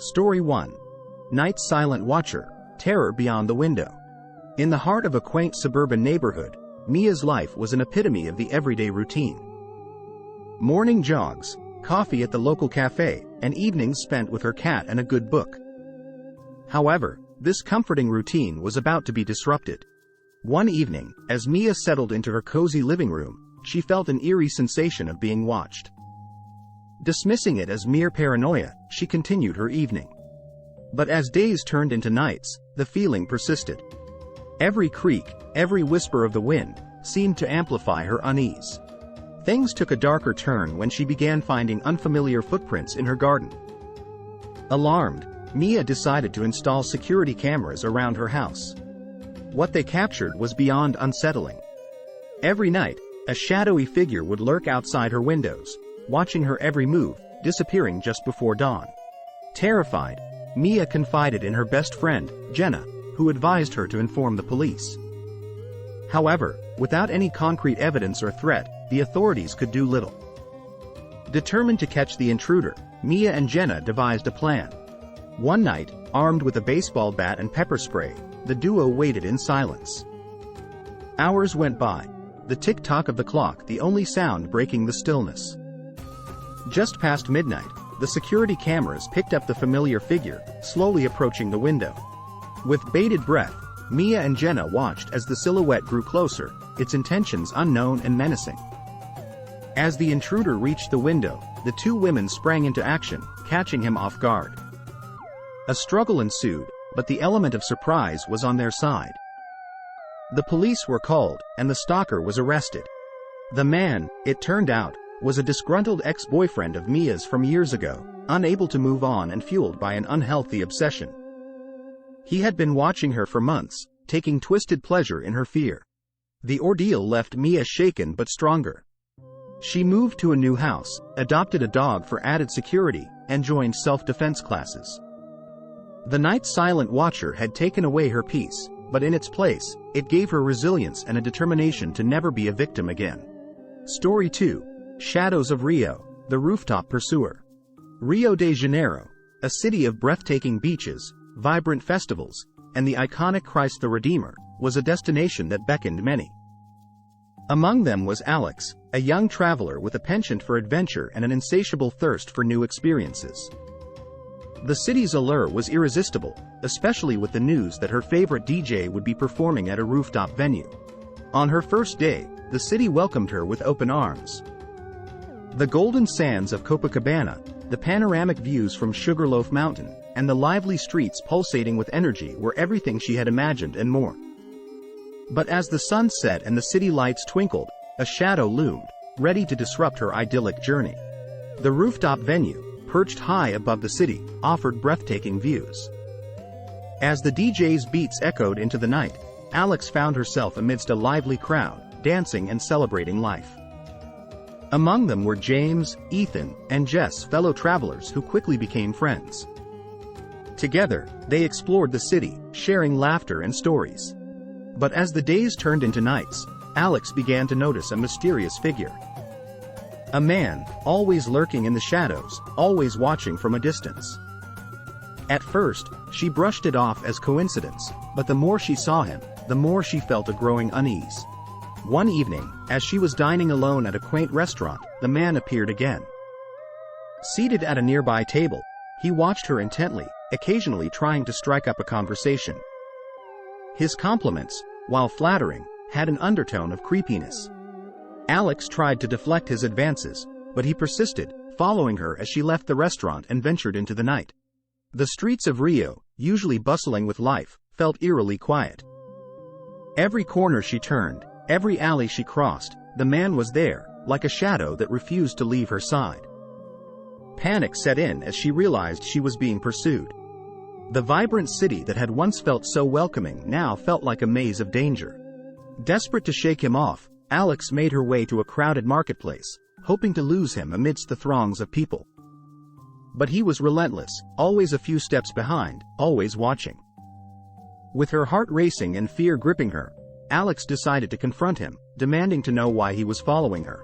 Story 1. Night's Silent Watcher, Terror Beyond the Window. In the heart of a quaint suburban neighborhood, Mia's life was an epitome of the everyday routine. Morning jogs, coffee at the local cafe, and evenings spent with her cat and a good book. However, this comforting routine was about to be disrupted. One evening, as Mia settled into her cozy living room, she felt an eerie sensation of being watched. Dismissing it as mere paranoia, she continued her evening. But as days turned into nights, the feeling persisted. Every creak, every whisper of the wind, seemed to amplify her unease. Things took a darker turn when she began finding unfamiliar footprints in her garden. Alarmed, Mia decided to install security cameras around her house. What they captured was beyond unsettling. Every night, a shadowy figure would lurk outside her windows, watching her every move, disappearing just before dawn. Terrified, Mia confided in her best friend, Jenna, who advised her to inform the police. However, without any concrete evidence or threat, the authorities could do little. Determined to catch the intruder, Mia and Jenna devised a plan. One night, armed with a baseball bat and pepper spray, the duo waited in silence. Hours went by, the tick-tock of the clock the only sound breaking the stillness. Just past midnight, the security cameras picked up the familiar figure, slowly approaching the window. With bated breath, Mia and Jenna watched as the silhouette grew closer, its intentions unknown and menacing. As the intruder reached the window, the two women sprang into action, catching him off guard. A struggle ensued, but the element of surprise was on their side. The police were called, and the stalker was arrested. The man, it turned out, was a disgruntled ex-boyfriend of Mia's from years ago, unable to move on and fueled by an unhealthy obsession. He had been watching her for months, taking twisted pleasure in her fear. The ordeal left Mia shaken but stronger. She moved to a new house, adopted a dog for added security, and joined self-defense classes. The night's silent watcher had taken away her peace, but in its place, it gave her resilience and a determination to never be a victim again. Story 2. Shadows of Rio, the Rooftop Pursuer. Rio de Janeiro, a city of breathtaking beaches, vibrant festivals, and the iconic Christ the Redeemer, was a destination that beckoned many. Among them was Alex, a young traveler with a penchant for adventure and an insatiable thirst for new experiences. The city's allure was irresistible, especially with the news that her favorite DJ would be performing at a rooftop venue. On her first day, the city welcomed her with open arms. The golden sands of Copacabana, the panoramic views from Sugarloaf Mountain, and the lively streets pulsating with energy were everything she had imagined and more. But as the sun set and the city lights twinkled, a shadow loomed, ready to disrupt her idyllic journey. The rooftop venue, perched high above the city, offered breathtaking views. As the DJ's beats echoed into the night, Alex found herself amidst a lively crowd, dancing and celebrating life. Among them were James, Ethan, and Jess, fellow travelers who quickly became friends. Together, they explored the city, sharing laughter and stories. But as the days turned into nights, Alex began to notice a mysterious figure. A man, always lurking in the shadows, always watching from a distance. At first, she brushed it off as coincidence, but the more she saw him, the more she felt a growing unease. One evening, as she was dining alone at a quaint restaurant, the man appeared again. Seated at a nearby table, he watched her intently, occasionally trying to strike up a conversation. His compliments, while flattering, had an undertone of creepiness. Alex tried to deflect his advances, but he persisted, following her as she left the restaurant and ventured into the night. The streets of Rio, usually bustling with life, felt eerily quiet. Every corner she turned, every alley she crossed, the man was there, like a shadow that refused to leave her side. Panic set in as she realized she was being pursued. The vibrant city that had once felt so welcoming now felt like a maze of danger. Desperate to shake him off, Alex made her way to a crowded marketplace, hoping to lose him amidst the throngs of people. But he was relentless, always a few steps behind, always watching. With her heart racing and fear gripping her, Alex decided to confront him, demanding to know why he was following her.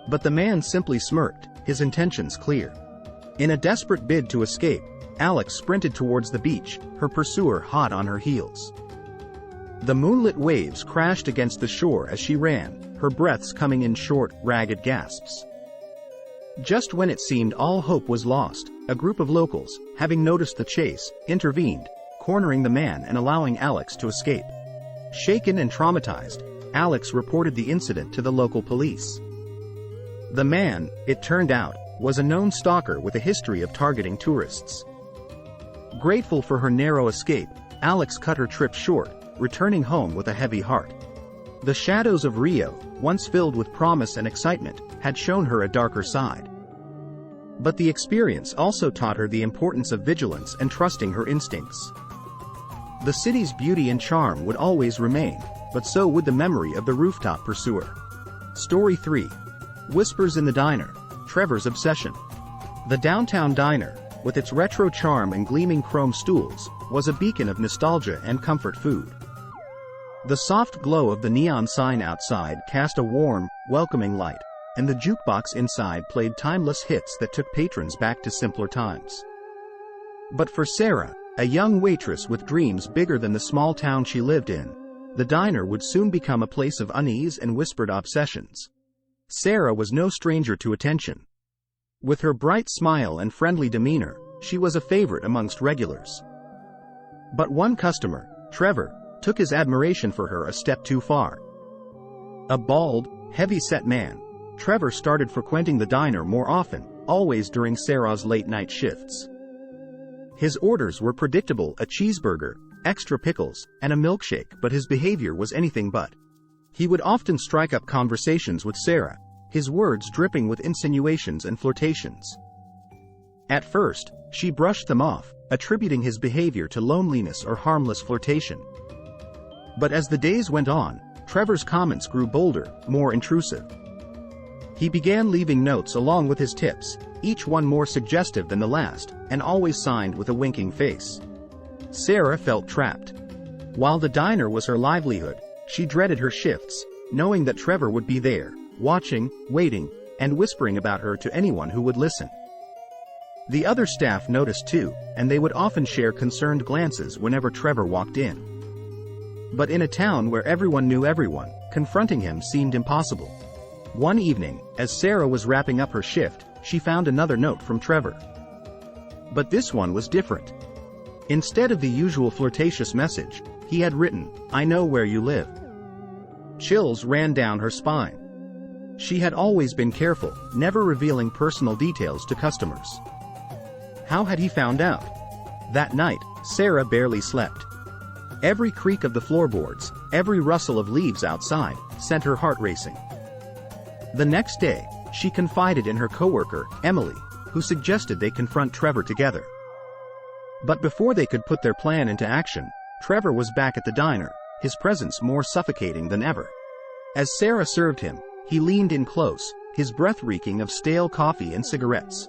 But the man simply smirked, his intentions clear. In a desperate bid to escape, Alex sprinted towards the beach, her pursuer hot on her heels. The moonlit waves crashed against the shore as she ran, her breaths coming in short, ragged gasps. Just when it seemed all hope was lost, a group of locals, having noticed the chase, intervened, cornering the man and allowing Alex to escape. Shaken and traumatized, Alex reported the incident to the local police. The man, it turned out, was a known stalker with a history of targeting tourists. Grateful for her narrow escape, Alex cut her trip short, returning home with a heavy heart. The shadows of Rio, once filled with promise and excitement, had shown her a darker side. But the experience also taught her the importance of vigilance and trusting her instincts. The city's beauty and charm would always remain, but so would the memory of the rooftop pursuer. Story 3. Whispers in the Diner, Trevor's Obsession. The downtown diner, with its retro charm and gleaming chrome stools, was a beacon of nostalgia and comfort food. The soft glow of the neon sign outside cast a warm, welcoming light, and the jukebox inside played timeless hits that took patrons back to simpler times. But for Sarah, a young waitress with dreams bigger than the small town she lived in, the diner would soon become a place of unease and whispered obsessions. Sarah was no stranger to attention. With her bright smile and friendly demeanor, she was a favorite amongst regulars. But one customer, Trevor, took his admiration for her a step too far. A bald, heavy-set man, Trevor started frequenting the diner more often, always during Sarah's late-night shifts. His orders were predictable: a cheeseburger, extra pickles, and a milkshake, but his behavior was anything but. He would often strike up conversations with Sarah, his words dripping with insinuations and flirtations. At first, she brushed them off, attributing his behavior to loneliness or harmless flirtation. But as the days went on, Trevor's comments grew bolder, more intrusive. He began leaving notes along with his tips, each one more suggestive than the last, and always signed with a winking face. Sarah felt trapped. While the diner was her livelihood, she dreaded her shifts, knowing that Trevor would be there, watching, waiting, and whispering about her to anyone who would listen. The other staff noticed too, and they would often share concerned glances whenever Trevor walked in. But in a town where everyone knew everyone, confronting him seemed impossible. One evening, as Sarah was wrapping up her shift, she found another note from Trevor. But this one was different. Instead of the usual flirtatious message, he had written, "I know where you live." Chills ran down her spine. She had always been careful, never revealing personal details to customers. How had he found out? That night, Sarah barely slept. Every creak of the floorboards, every rustle of leaves outside, sent her heart racing. The next day, she confided in her coworker, Emily, who suggested they confront Trevor together. But before they could put their plan into action, Trevor was back at the diner, his presence more suffocating than ever. As Sarah served him, he leaned in close, his breath reeking of stale coffee and cigarettes.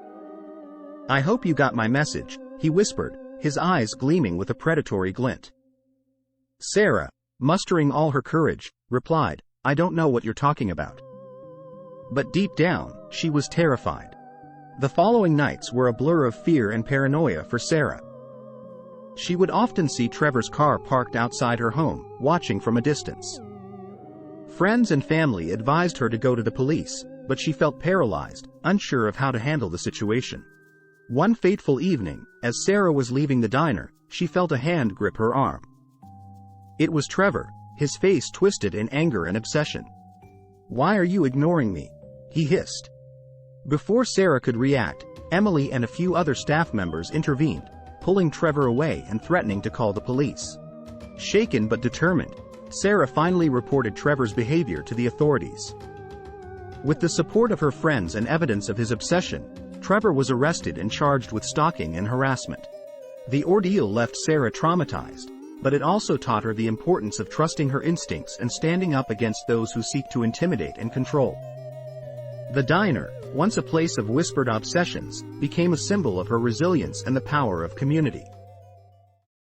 "I hope you got my message," he whispered, his eyes gleaming with a predatory glint. Sarah, mustering all her courage, replied, "I don't know what you're talking about." But deep down, she was terrified. The following nights were a blur of fear and paranoia for Sarah. She would often see Trevor's car parked outside her home, watching from a distance. Friends and family advised her to go to the police, but she felt paralyzed, unsure of how to handle the situation. One fateful evening, as Sarah was leaving the diner, she felt a hand grip her arm. It was Trevor, his face twisted in anger and obsession. "Why are you ignoring me?" he hissed. Before Sarah could react, Emily and a few other staff members intervened, pulling Trevor away and threatening to call the police. Shaken but determined, Sarah finally reported Trevor's behavior to the authorities. With the support of her friends and evidence of his obsession, Trevor was arrested and charged with stalking and harassment. The ordeal left Sarah traumatized, but it also taught her the importance of trusting her instincts and standing up against those who seek to intimidate and control. The diner, once a place of whispered obsessions, became a symbol of her resilience and the power of community.